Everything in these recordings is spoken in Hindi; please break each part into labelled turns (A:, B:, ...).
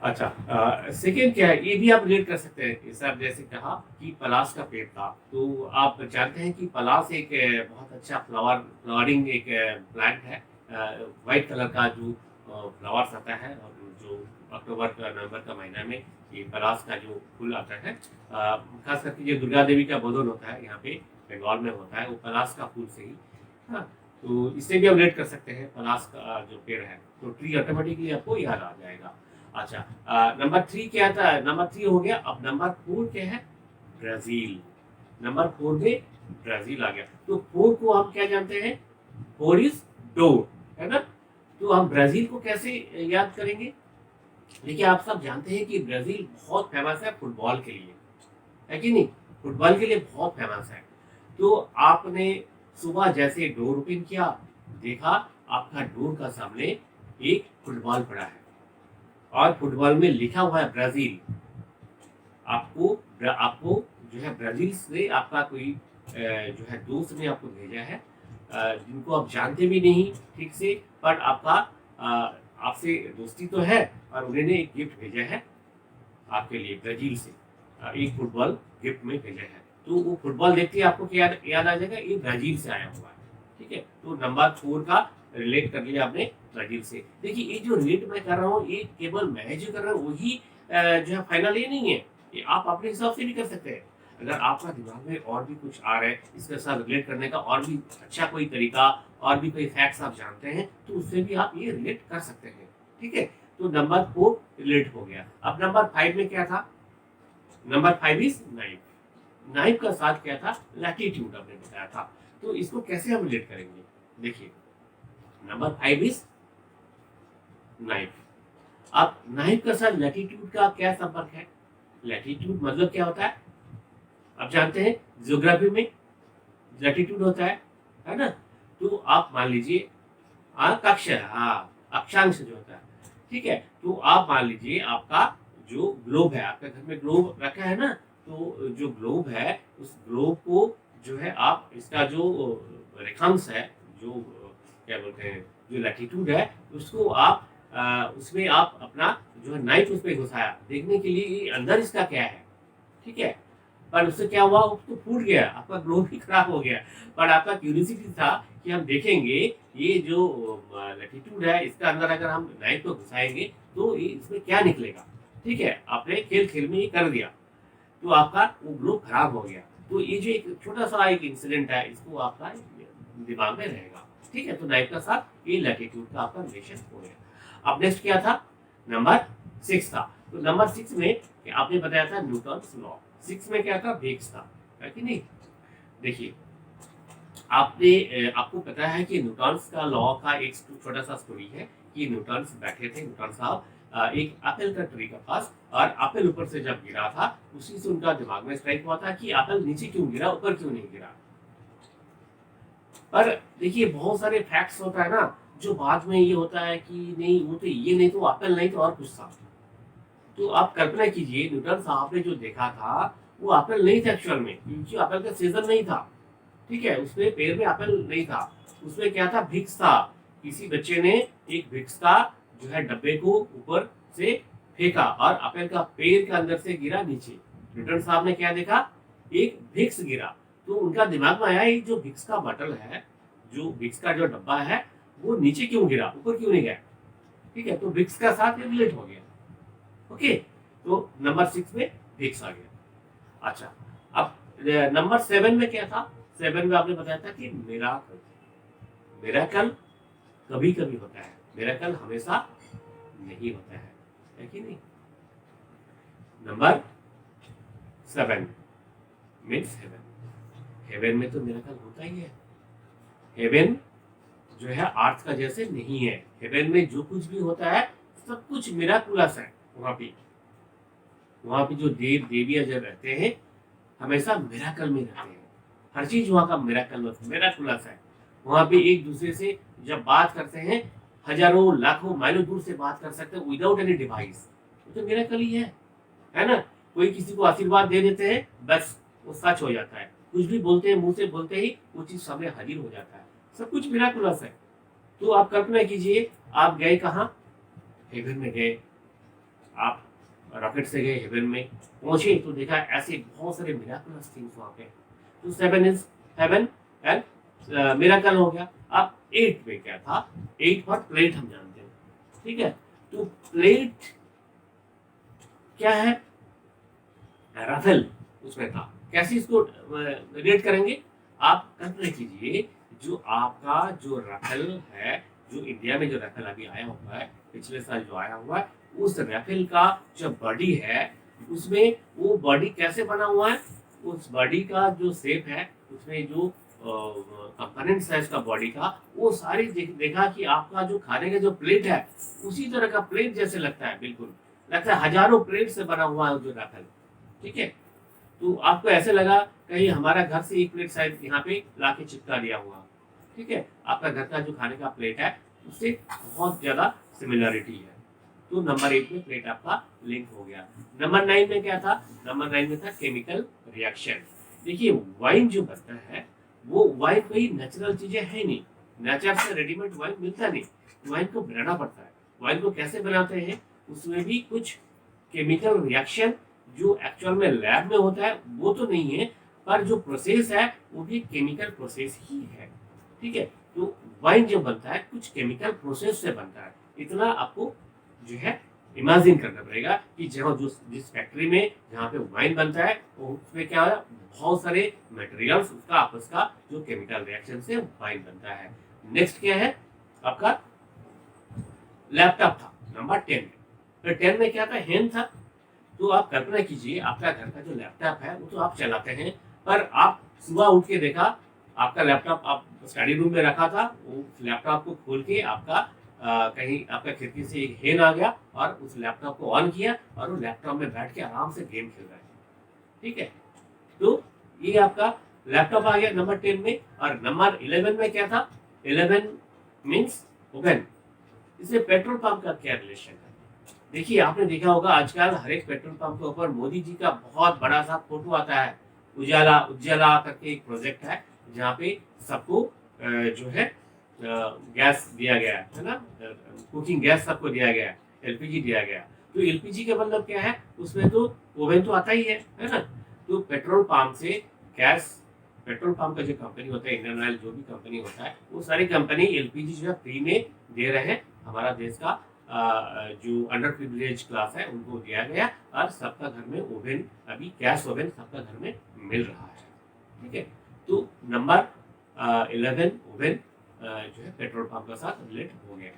A: अच्छा, सेकंड क्या है, ये भी आप रिलेट कर सकते हैं कि सर जैसे कहा कि पलाश का पेड़ था, तो आप जानते हैं कि पलाश एक बहुत अच्छा फ्लावरिंग एक प्लांट है। व्हाइट कलर का जो फ्लावर्स आता है, और जो अक्टूबर का नवंबर का महीना में ये पलाश का जो फूल आता है, खास करके जो दुर्गा देवी का बोधन होता है यहाँ पे बंगाल में होता है, वो पलाश का फूल से ही। हाँ, तो इससे भी आप रिलेट कर सकते हैं पलाश का जो पेड़ है, तो ट्री ऑटोमेटिकली आपको याद आ जाएगा। अच्छा, नंबर थ्री क्या था, नंबर थ्री हो गया। अब नंबर फोर क्या है, ब्राजील। नंबर फोर में ब्राजील आ गया, तो फोर को हम क्या जानते हैं, फोर इज डोर, है ना। तो हम ब्राजील को कैसे याद करेंगे। देखिए, आप सब जानते हैं कि ब्राजील बहुत फेमस है फुटबॉल के लिए, है कि नहीं। फुटबॉल के लिए बहुत फेमस है। तो आपने सुबह जैसे डोर ओपन किया, देखा आपका डोर का सामने एक फुटबॉल पड़ा है, और फुटबॉल में लिखा हुआ है ब्राजील। आपको आपको जो है ब्राजील से आपका कोई जो है दोस्त ने आपको भेजा है, जिनको आप जानते भी नहीं ठीक से, पर आपका आपसे दोस्ती तो है, और उन्होंने एक गिफ्ट भेजा है आपके लिए ब्राजील से। एक फुटबॉल गिफ्ट में भेजा है, तो वो फुटबॉल देखते ही आपको क्या याद याद आ जाएगा, ये ब्राजील से आया हुआ है। ठीक है, तो नंबर फोर का रिलेट कर लिया आपने ब्राजील से। देखिए, ये जो रिलेट मैं कर रहा हूँ, ये केवल मैं जो कर रहा हूँ वही जो है फाइनल ये नहीं है, ये आप अपने हिसाब से भी कर सकते हैं। अगर आपका दिमाग में और भी कुछ आ रहा है इसके साथ रिलेट करने का, और भी अच्छा कोई तरीका, और भी कोई फैक्ट्स आप जानते हैं, तो उससे भी आप ये रिलेट कर सकते हैं। ठीक है, तो नंबर फोर रिलेट हो गया। अब नंबर फाइव में क्या था, number five is knife. Knife का साथ क्या था, लैटिट्यूड आपने बताया था। तो इसको कैसे हम रिलेट करेंगे, देखिए, नंबर फाइव इज नाइफ। अब नाइफ का साथ लैटिट्यूड का क्या संपर्क है। लैटिट्यूड मतलब क्या होता है, आप जानते हैं ज्योग्राफी में लैटिट्यूड होता है ना। तो आप मान लीजिए, कक्ष, हाँ, अक्षांश जो होता है। ठीक है, तो आप मान लीजिए आपका जो ग्लोब है, आपके घर में ग्लोब रखा है ना, तो जो ग्लोब है उस ग्लोब को जो है आप इसका जो रेखांश है, जो क्या बोलते हैं, जो लैटिट्यूड है, उसको आप उसमें आप अपना जो है नाइफ उस पर घुसाया देखने के लिए ये अंदर इसका क्या है। ठीक है, पर उससे क्या हुआ, वो तो फूट गया, आपका ग्लोब ही खराब हो गया। पर आपका क्यूरियोसिटी था कि हम देखेंगे ये जो लैटिट्यूड है, इसका अंदर अगर हम नाइफ को घुसाएंगे तो ये इसमें क्या निकलेगा। ठीक है, आपने खेल खेल में ये कर दिया, तो आपका वो ग्लोब खराब हो गया। तो ये जो एक छोटा सा एक इंसिडेंट है, इसको आपका दिमाग में रहेगा। ठीक है, तो नाइफ का साथ ये लैटिट्यूड का आपका रिलेशन हो गया। अब नेक्स्ट क्या था, नंबर सिक्स था। तो नंबर सिक्स में आपने बताया था न्यूटन्स लॉ। सिक्स में क्या था, वेग्स था, है कि नहीं। देखिए, आपको पता है कि न्यूटन्स का लॉ का एक छोटा सा स्टोरी है कि न्यूटन्स बैठे थे, न्यूटन साहब एक एप्पल का ट्री के पास, और एप्पल ऊपर से जब गिरा था, उसी से उनका दिमाग में स्ट्राइक हुआ था कि एप्पल नीचे क्यों गिरा, ऊपर क्यों नहीं गिरा। पर देखिए, बहुत सारे फैक्ट्स होता है ना, जो बाद में ये होता है कि नहीं, वो तो ये नहीं, तो एप्पल नहीं तो और कुछ था। तो आप कल्पना कीजिए, न्यूटन साहब ने जो देखा था वो एप्पल नहीं था एक्चुअल में, क्योंकि एप्पल का सीजन नहीं था। ठीक है, उसमें पेड़ में एप्पल नहीं था, उसमें क्या था, भिक्स था। किसी बच्चे ने एक भिक्स का जो है डब्बे को ऊपर से फेंका, और एप्पल का पेड़ के अंदर से गिरा नीचे। न्यूटन साहब ने क्या देखा, एक भिक्स गिरा। तो उनका दिमाग में आया, ये जो भिक्स का बटल है, जो भिक्स का जो डब्बा है, वो नीचे क्यों गिरा, ऊपर क्यों नहीं गया। ठीक है, तो भिक्स का साथ रिलेट हो गया। ओके, तो नंबर सिक्स में फिक्स आ गया। अच्छा, अब नंबर सेवन में क्या था, सेवन में आपने बताया था कि मिराकल। मिराकल कभी कभी होता है, मिराकल हमेशा नहीं होता है कि नहीं। Number seven means heaven. Heaven में तो मिराकल होता ही है। हेवन जो है अर्थ का जैसे नहीं है, हेवन में जो कुछ भी होता है सब कुछ मिराकुलस है। वहां पे जो देव देवियां जब रहते हैं, हमेशा मिराकल में रहते हैं। हर चीज वहाँ का मिराकल मिराकुलस है। वहाँ पे एक दूसरे से जब बात करते हैं, हजारों लाखों माइलों दूर से बात कर सकते हैं विदाउट एनी डिवाइस, वो तो मिराकल ही है ना। कोई किसी को आशीर्वाद दे देते हैं, बस वो सच हो जाता है। कुछ भी बोलते हैं, मुंह से बोलते ही वो चीज सामने हाजिर हो जाता है। सब कुछ मिराकुलस है। तो आप कल्पना कीजिए, आप गए कहाँ, हेवन में गए, आप रॉकेट से गए हेवन में, पहुंचे तो देखा ऐसे बहुत सारे मिराकुलस थिंग्स वहाँ पे। तो 7 इज हेवन एंड मिराकल हो गया। अब 8 में क्या था, 8 पर प्लेट हम जानते हैं, ठीक है। तो प्लेट क्या है, राफेल उसमें था। कैसे इसको रेट करेंगे, आप कल्पना कीजिए जो आपका जो राफेल है, जो इंडिया में जो राफेल अभी आया हुआ है, पिछले साल जो आया हुआ है, उस राफेल का जो बॉडी है उसमें वो बॉडी कैसे बना हुआ है, उस बॉडी का जो शेप है, उसमें जो कंपोनेंट्स है इसका बॉडी का, वो सारी देखा कि आपका जो खाने का जो प्लेट है उसी तरह का प्लेट जैसे लगता है, बिल्कुल लगता है हजारों प्लेट से बना हुआ है जो राफेल, ठीक है। तो आपको ऐसे लगा कहीं हमारा घर से एक प्लेट शायद यहाँ पे लाके चिपका दिया हुआ, ठीक है। आपका घर का जो खाने का प्लेट है उससे बहुत ज्यादा सिमिलरिटी है। तो नंबर 8 में प्लेट आपका लिंक हो गया। नंबर 9 में क्या था, नंबर 9 में था केमिकल रिएक्शन। देखिए वाइन जो बनता है वो वाइन कोई नेचुरल चीजें है नहीं, नेचर से रेडीमेड वाइन मिलता नहीं, वाइन को बनाना पड़ता है। वाइन को कैसे बनाते हैं, उसमें भी कुछ केमिकल रिएक्शन जो एक्चुअल में लैब में होता है वो तो नहीं है, पर जो प्रोसेस है वो भी केमिकल प्रोसेस ही है, ठीक है। तो वाइन जो बनता है कुछ केमिकल प्रोसेस से बनता है, इतना आपको जो है इमेजिन करना पड़ेगा कि जहाँ जिस फैक्ट्री में जहाँ पे वाइन बनता है उसमें क्या है, बहुत सारे मटेरियल्स उसका आपस का जो केमिकल रिएक्शन से वाइन बनता है। नेक्स्ट क्या है आपका, लैपटॉप था नंबर 10 में। फिर 10 में क्या था, हेन था। तो आप कल्पना कीजिए आपका घर का जो लैपटॉप है वो तो आप चलाते हैं, पर आप सुबह उठ के देखा आपका लैपटॉप आप स्टडी रूम में रखा था, वो लैपटॉप को खोल के आपका कहीं आपका खिड़की से एक हेन आ गया और उस लैपटॉप को ऑन किया और वो लैपटॉप में बैठ के आराम से गेम खेल रहा है, ठीक है। तो ये आपका लैपटॉप आ गया नंबर 10 में। और नंबर 11 में क्या था, 11 मीन्स ओवन। इसमें पेट्रोल पंप का क्या रिलेशन है, देखिए आपने देखा होगा आजकल हर एक पेट्रोल पंप के ऊपर मोदी जी का बहुत बड़ा सा फोटो आता है। उजाला उजाला करके एक प्रोजेक्ट है जहाँ पे सबको जो है गैस दिया गया है ना, कुकिंग गैस सबको दिया गया है, एलपीजी दिया गया। तो एलपीजी का मतलब क्या है, उसमें तो ओवन तो आता ही है ना। तो पेट्रोल पंप से गैस, पेट्रोल पंप का जो कंपनी होता है, इंडियन ऑयल जो भी कंपनी होता है, वो सारी कंपनी एलपीजी जो है फ्री में दे रहे हैं। हमारा देश का जो अंडर प्रिविलेज क्लास है उनको दिया गया और सबका घर में ओवन, अभी गैस ओवन सबका घर में मिल रहा है, ठीक है। तो नंबर 11 ओवन जो है पेट्रोल पंप का साथ रिलेट हो गया।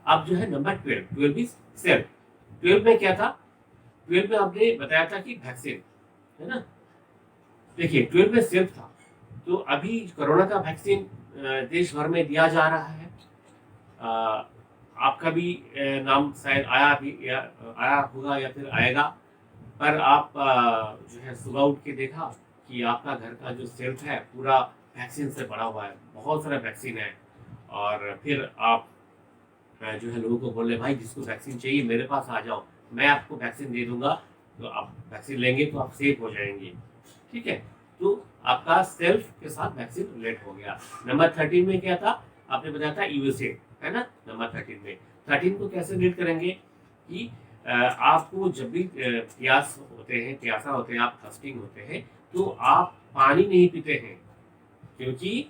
A: अब जो है नंबर 12 इज सेल्फ। 12 में क्या था, 12 में आपने बताया था कि वैक्सीन है ना। देखिए 12 में सेल्फ था, तो अभी कोरोना का वैक्सीन देश भर में दिया जा रहा है। आपका भी नाम शायद आया भी या आया होगा या फिर आएगा, पर आप जो है सुबह उठ के देखा कि आपका घर का जो सेल्फ है पूरा वैक्सीन से भरा हुआ है, बहुत सारा वैक्सीन है। और फिर आप जो है लोगों को बोले भाई जिसको वैक्सीन चाहिए मेरे पास आ जाओ, मैं आपको वैक्सीन दे दूंगा, तो आप वैक्सीन लेंगे तो आप सेफ हो जाएंगे, ठीक है। तो आपका सेल्फ के साथ वैक्सीन रिलेट हो गया। नंबर 13 में क्या था, आपने बताया था यूएसए है ना। नंबर 13 में 13 को कैसे रिलेट करेंगे कि आपको जब भी प्यास होते हैं, प्यासा होते हैं, आप थर्स्टिंग होते हैं, तो आप पानी नहीं पीते हैं, क्योंकि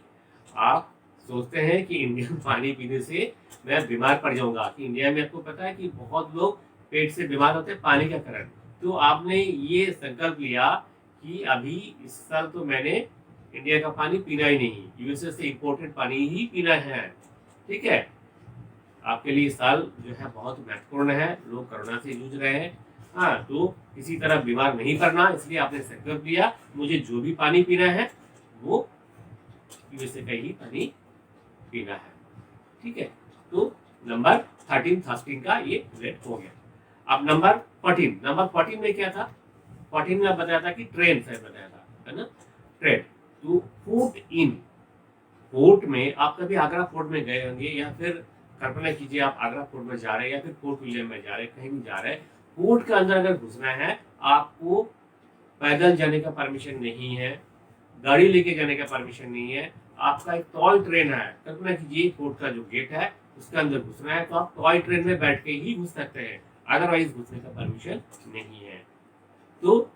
A: आप सोचते हैं कि इंडियन पानी पीने से मैं बीमार पड़ जाऊंगा। कि इंडिया में आपको पता है कि बहुत लोग पेट से बीमार होते हैं पानी के कारण। तो आपने ये संकल्प लिया कि अभी इस साल तो मैंने इंडिया का पानी पीना ही नहीं, यूएसए से इंपोर्टेड पानी ही पीना है, ठीक है। आपके लिए साल जो है बहुत महत्वपूर्ण है, लोग कोरोना से जूझ रहे हैं, हाँ, तो किसी तरह बीमार नहीं पड़ना, इसलिए आपने संकल्प लिया मुझे जो भी पानी पीना है वो यूएसए का ही पानी पीना है, ठीक है। तो नंबर 13 थर्स्टिंग का ये रेट हो गया। अब नंबर 14 में क्या था, 14 में बताया था कि ट्रेन से बताया था, है ना, ट्रेन। तो फूट इन, फोर्ट में आप कभी आगरा फोर्ट में गए होंगे, या फिर कल्पना कीजिए आप आगरा फोर्ट में जा रहे हैं या फिर फोर्ट विलियम में जा रहे हैं, कहीं भी जा रहे हैं, फोर्ट के अंदर अगर घुसना है आपको पैदल जाने का परमिशन नहीं है, गाड़ी लेके जाने का परमिशन नहीं है, आपका एक टॉय ट्रेन है। कल्पना कीजिए फोर्ट का जो गेट है उसके अंदर घुसना है तो आप टॉय ट्रेन में बैठ के ही घुस सकते हैं। अदरवाइज घुसने का परमिशन नहीं है। तो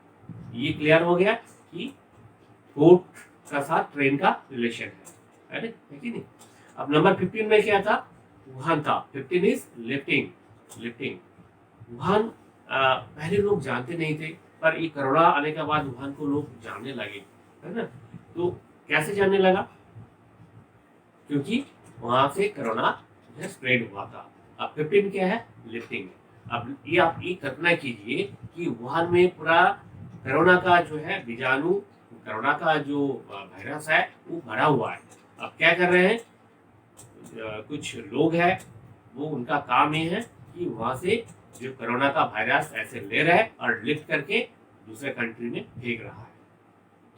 A: ये क्लियर हो गया कि पोर्ट का साथ ट्रेन का रिलेशन है ना, है कि नहीं। अब नंबर 15 में क्या था, वुहान था। 15 इज लिफ्टिंग। लिफ्टिंग वुहान पहले लोग जानते नहीं थे, पर ये कोरोना आने के बाद वुहान को लोग जानने लगे, है ना। तो कैसे जानने लगा, क्योंकि वहां से कोरोना जो है स्प्रेड हुआ था। अब 15 क्या है, लिफ्टिंग। अब ये आप ये कल्पना कीजिए कि वुहान में पूरा कोरोना का जो है बीजाणु, कोरोना का जो वायरस है वो भरा हुआ है। अब क्या कर रहे हैं, कुछ लोग हैं, वो उनका काम ये है कि वहां से जो कोरोना का वायरस ऐसे ले रहा है और लिफ्ट करके दूसरे कंट्री में फेंक रहा है,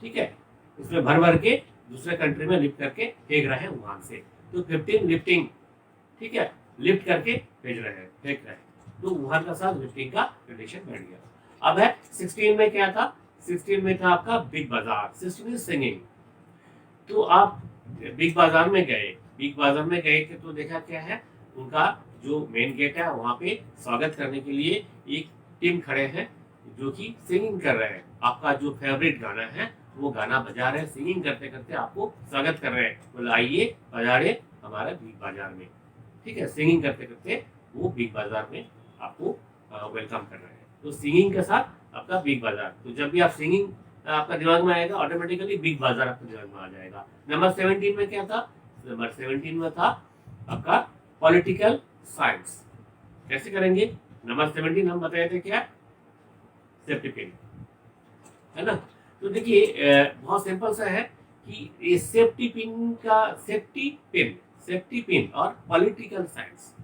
A: ठीक है। इसमें भर भर के दूसरे कंट्री में लिफ्ट करके फेंक रहे हैं वहां से। तो 15 लिफ्टिंग, ठीक है, लिफ्ट करके भेज रहे हैं, फेंक रहे हैं। तो वुहान का साथ लिफ्टिंग का रिलेशन बैठ गया। अब है 16 में क्या था, 16 में था आपका बिग बाजार। 16 इज सिंगिंग। तो आप बिग बाजार में गए, बिग बाजार में गए थे तो देखा क्या है, उनका जो मेन गेट है वहां पे स्वागत करने के लिए एक टीम खड़े हैं जो कि सिंगिंग कर रहे हैं। आपका जो फेवरेट गाना है वो गाना बजा रहे हैं, सिंगिंग करते करते आपको स्वागत कर रहे हैं, बोले आइए पधारे हमारे बिग बाजार में, ठीक है। सिंगिंग करते करते वो बिग बाजार में आपको वेलकम कर रहे हैं। तो सिंगिंग के साथ आपका बिग बाजार, तो जब भी आप सिंगिंग आपका दिमाग में आएगा ऑटोमेटिकली बिग बाजार आपके दिमाग में आ जाएगा। नंबर 17 में क्या था, नंबर 17 में था आपका पॉलिटिकल साइंस। कैसे करेंगे, नंबर 17 हम बताए थे क्या, सेफ्टी पिन, है ना। तो देखिए बहुत सिंपल सा है कि ये सेफ्टी पिन का, सेफ्टी पिन और पॉलिटिकल साइंस,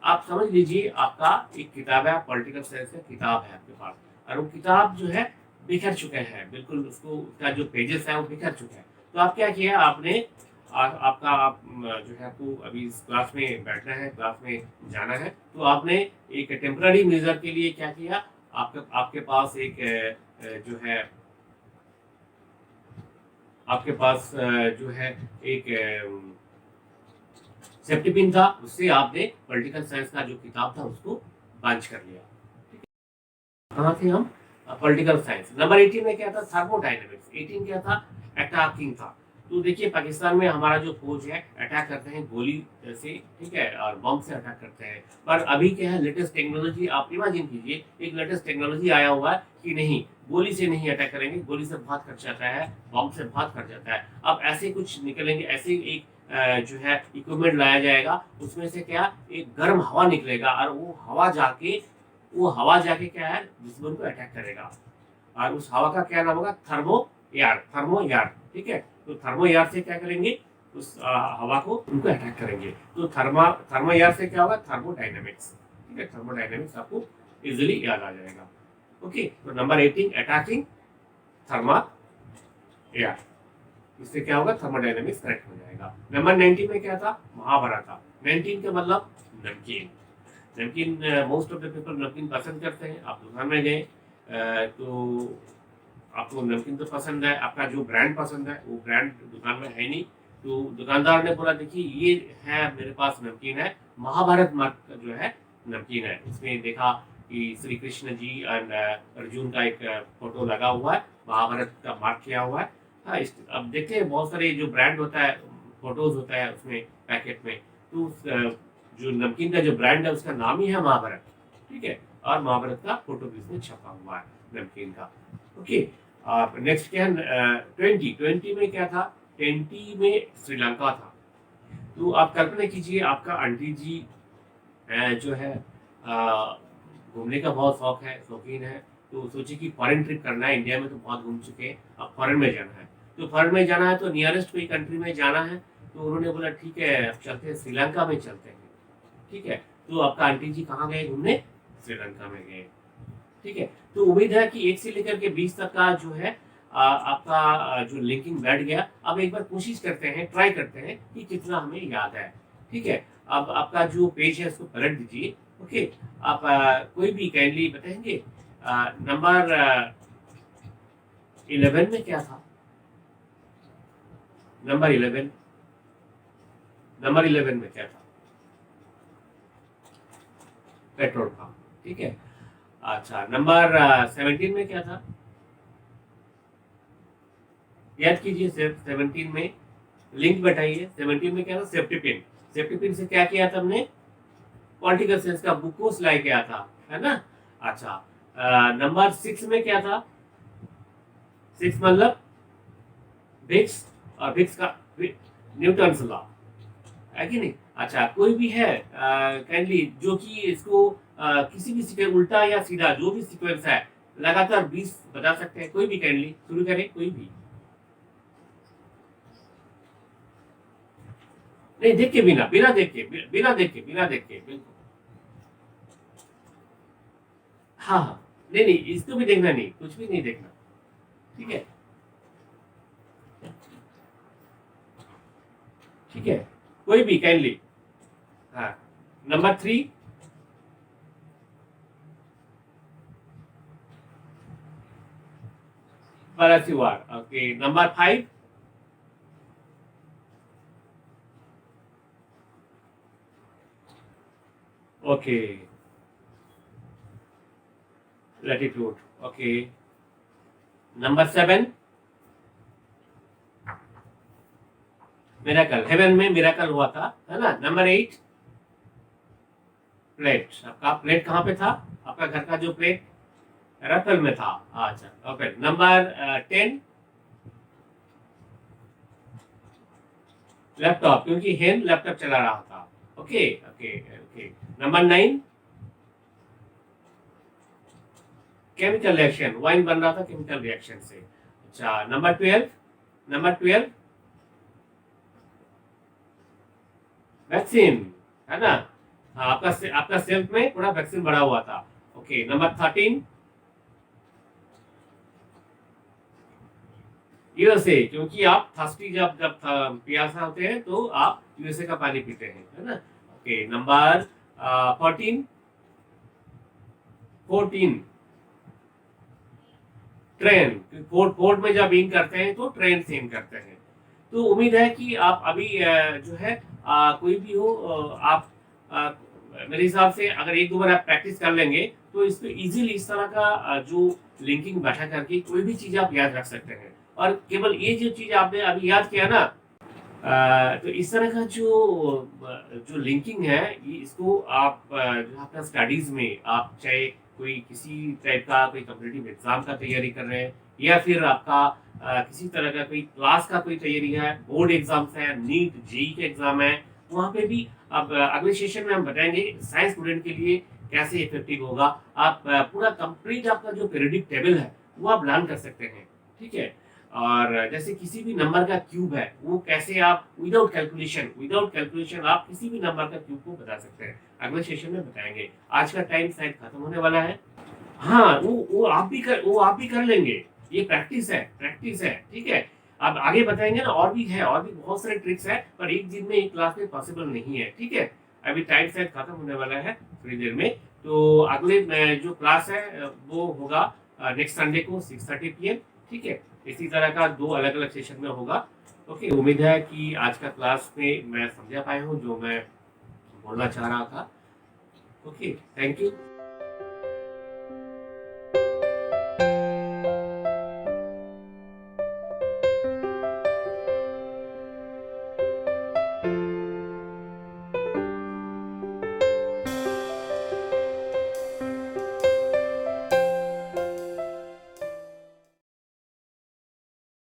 A: आप समझ लीजिए आपका एक किताब है, पॉलिटिकल साइंस का किताब है आपके पास, और वो किताब जो है बिखर चुके हैं बिल्कुल, उसको उसका जो पेजेस है वो बिखर चुके हैं। तो आप क्या किया आपने, आपका आप जो है आपको अभी इस क्लास में बैठना है, क्लास में जाना है, तो आपने एक टेम्पररी मेजर के लिए क्या किया, आपके आपके पास एक जो है आपके पास जो है एक सेफ्टी पिन था, उससे आपने पॉलिटिकल साइंस का जो किताब था उसको बंच कर लिया। कहाँ थे हम, पॉलिटिकल साइंस। नंबर 18 में क्या था, थर्मोडायनेमिक्स। 18 क्या था, अटैकिंग था। तो देखिए पाकिस्तान में हमारा जो फौज है अटैक करते हैं गोली से, ठीक है, और बम से अटैक करते हैं। पर अभी क्या है, लेटेस्ट टेक्नोलॉजी, आप इमेजिन कीजिए एक लेटेस्ट टेक्नोलॉजी आया हुआ है कि नहीं, गोली से नहीं अटैक करेंगे, गोली से बहुत कट जाता है, बम से बहुत कट जाता है। अब ऐसे कुछ निकलेंगे, ऐसे एक जो है इक्विपमेंट लाया जाएगा, उसमें से क्या एक गर्म हवा निकलेगा और वो हवा जाके क्या है दुश्मन को अटैक करेगा। और उस हवा का क्या नाम होगा, थर्मो यार, ठीक है। तो थर्मो यार से क्या करेंगे, उस हवा को उनको अटैक करेंगे। तो थर्मो यार से क्या होगा, थर्मोडायनेमिक्स, ठीक है। थर्मोडायनेमिक्स आपको इजिली याद आ जाएगा। ओके, तो नंबर 18 अटैकिंग थर्मा यार, इससे क्या होगा, थर्मोडायनेमिक्स करेक्ट हो जाएगा। नंबर 19 में क्या था, महाभारत था। 19 का मतलब नमकीन। नमकीन, मोस्ट ऑफ द पीपल नमकीन पसंद करते हैं। आप दुकान में गए तो आपको नमकीन तो पसंद है, आपका जो ब्रांड पसंद है वो ब्रांड दुकान में है नहीं, तो दुकानदार ने बोला देखिए ये है मेरे पास नमकीन है, महाभारत मार्क का जो है नमकीन है। उसमें देखा कि श्री कृष्ण जी एंड अर्जुन का एक फोटो लगा हुआ है, महाभारत का मार्क किया हुआ है। हाँ, अब देखते हैं बहुत सारे जो ब्रांड होता है, फोटोज होता है उसमें पैकेट में, तो जो नमकीन का जो ब्रांड है उसका नाम ही है महाभारत, ठीक है। और महाभारत का फोटो भी इसमें छपा हुआ है नमकीन का। ओके, आप नेक्स्ट क्या है, 20 में क्या था, 20 में श्रीलंका था। तो आप कल्पना कीजिए आपका आंटी जी जो है घूमने का बहुत शौक है, शौकीन है, तो सोचे कि फॉरेन ट्रिप करना है, इंडिया में तो बहुत घूम चुके हैं, अब फॉरेन में जाना है। तो फॉरेन में जाना है तो नियरेस्ट कोई कंट्री में जाना है, तो उन्होंने बोला ठीक है अब चलते हैं, श्रीलंका में चलते हैं, ठीक है। तो आपका आंटी जी कहाँ गए घूमने, श्रीलंका में गए, ठीक है। तो उम्मीद है कि 1 से लेकर के 20 तक का जो है आपका जो लिंकिंग बैठ गया। अब एक बार कोशिश करते हैं, ट्राई करते हैं कि कितना हमें याद है, ठीक है। अब आपका जो पेज है उसको पलट दीजिए। ओके, आप कोई भी काइंडली बताएंगे नंबर 11 में क्या था, नंबर 11, नंबर 11 में क्या था, पेट्रोल पंप, ठीक है। अच्छा, नंबर 17 में क्या था? याद कीजिए, 17 में लिंक बैठाइए। 17 में क्या था? Safety pin. सेफ्टी पिन से क्या किया था हमने? पॉलिटिकल साइंस का बुक को सिलाई किया था, है ना? अच्छा, नंबर 6 में क्या था? 6 मतलब विक्स, और विक्स का न्यूटन्स लॉ, है कि नहीं? अच्छा, कोई भी है काइंडली जो कि इसको किसी भी सीक्वेंस, उल्टा या सीधा, जो भी सीक्वेंस है, लगातार 20 बता सकते हैं। कोई भी काइंडली शुरू करें, कोई भी। नहीं, देख के, बिना बिना देख के, बिना देख के, बिल्कुल। हाँ, हाँ। नहीं, नहीं, इसको भी देखना नहीं, कुछ भी नहीं देखना। ठीक है, ठीक है। कोई भी काइंडली। हाँ, number 3। Parasivar. Okay. Number 5. Okay. Latitude. Okay. Number 7. Miracle, heaven में मिराकल हुआ था, है ना? नंबर 8। प्लेट। आपका प्लेट कहाँ पे था? आपका घर का जो प्लेट रतल में था। अच्छा, ओके। नंबर 10। लैपटॉप, क्योंकि हेन लैपटॉप चला रहा था। Okay, okay, okay. Number 9। Chemical reaction, wine बन रहा था केमिकल रिएक्शन से। अच्छा, नंबर 12। नंबर 12 वैक्सीन, है ना? हाँ, आपका सेल्फ में पूरा वैक्सीन भरा हुआ था। Okay, number 13। यूएसए, क्योंकि आप थर्स्टी, जब जब प्यासा होते हैं तो आप यूएसए का पानी पीते हैं, है ना? Okay, number 14। 14 ट्रेन। पोर्ट में जब इन करते हैं तो ट्रेन से इन करते हैं। तो उम्मीद है कि आप अभी जो है कोई भी हो, आप मेरे हिसाब से अगर एक दो बार आप प्रैक्टिस कर लेंगे तो इसको इजीली इस तरह का जो लिंकिंग बैठा करके कोई भी चीज आप याद रख सकते हैं। और केवल ये जो चीज आपने अभी याद किया ना, तो इस तरह का जो लिंकिंग है, ये इसको आप जो आपका स्टडीज में, आप चाहे कोई किसी टाइप का कोई कॉम्पिटिटिव एग्जाम का तैयारी कर रहे हैं, या फिर आपका किसी तरह का कोई क्लास का कोई तैयारी है, बोर्ड एग्जाम्स है, नीट जेई के एग्जाम है, वहाँ पे भी अब अगले सेशन में हम बताएंगे साइंस स्टूडेंट के लिए कैसे इफेक्टिव होगा। आप पूरा कंप्लीट आपका जो पीरियडिक टेबल है वो आप प्लान कर सकते हैं। ठीक है। और जैसे किसी भी नंबर का क्यूब है, वो कैसे आप विदाउट कैलकुलेशन आप किसी भी नंबर का क्यूब को बता सकते हैं, अगले सेशन में बताएंगे। आज का टाइम शायद खत्म होने वाला है। हाँ, वो आप भी कर लेंगे। ये प्रैक्टिस है, ठीक है। अब आगे बताएंगे ना, और भी बहुत सारे ट्रिक्स है, पर एक दिन में एक क्लास में पॉसिबल नहीं है, ठीक है। अभी टाइम शायद खत्म होने वाला है थोड़ी देर में। तो अगले जो क्लास है वो होगा नेक्स्ट संडे को 6:30 PM, ठीक है। इसी तरह का 2 अलग-अलग सेशन में होगा। ओके, उम्मीद है कि आज का क्लास में मैं समझा पाया हूँ जो मैं बोलना चाह रहा था। Okay, thank you.